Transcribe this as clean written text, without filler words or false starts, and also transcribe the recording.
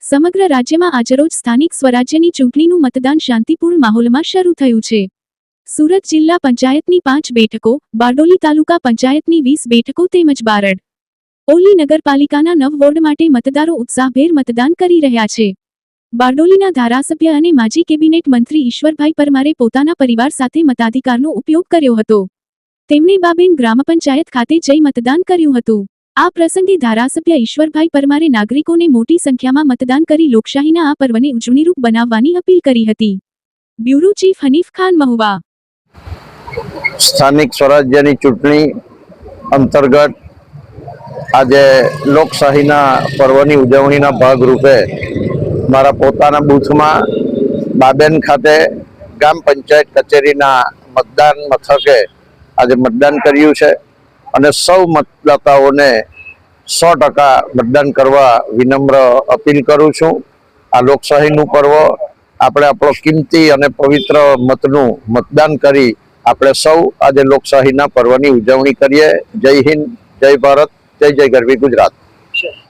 સમગ્ર રાજ્યમાં આજરોજ સ્થાનિક સ્વરાજ્યની ચૂંટણીનું મતદાન શાંતિપૂર્ણ માહોલમાં શરૂ થયું છે। સુરત જિલ્લા પંચાયતની 5 બેઠકો, બારડોલી તાલુકા પંચાયતની 20 બેઠકો તેમજ બારડ ઓલી નગરપાલિકાના 9 વોર્ડ માટે મતદારો ઉત્સાહભેર મતદાન કરી રહ્યા છે। બારડોલીના ધારાસભ્ય અને માજી કેબિનેટ મંત્રી ઈશ્વરભાઈ પરમારે પોતાના પરિવાર સાથે મતાધિકારનો ઉપયોગ કર્યો હતો। તેમણે બાબેન ગ્રામ પંચાયત ખાતે જઈ મતદાન કર્યું હતું। આ પ્રસંગે ધારાસભ્ય ઈશ્વરભાઈ પરમારે નાગરિકોને મોટી સંખ્યામાં મતદાન કરી લોકશાહીના આ પર્વને ઉજવણીરૂપ બનાવવાની અપીલ કરી હતી। Bureau chief Hanif Khan Mahuva. સ્થાનિક સ્વરાજ્યની ચૂંટણી અંતર્ગત આજે લોકશાહીના પર્વની ઉજવણીના ભાગરૂપે મારા પોતાના બૂથમાં બાબેન ખાતે ગ્રામ પંચાયત કચેરીના મતદાન મથકે આજે મતદાન કર્યું છે અને સૌ મતદાતાઓને 100% મતદાન કરવા વિનમ્ર અપીલ કરું છું। આ લોકશાહીનું પર્વ આપણે આપણો કિંમતી અને પવિત્ર મતનું મતદાન કરી આપણે સૌ આજે લોકશાહીના પર્વની ઉજવણી કરીએ। જય હિન્દ, જય ભારત, જય જય ગરવી ગુજરાત।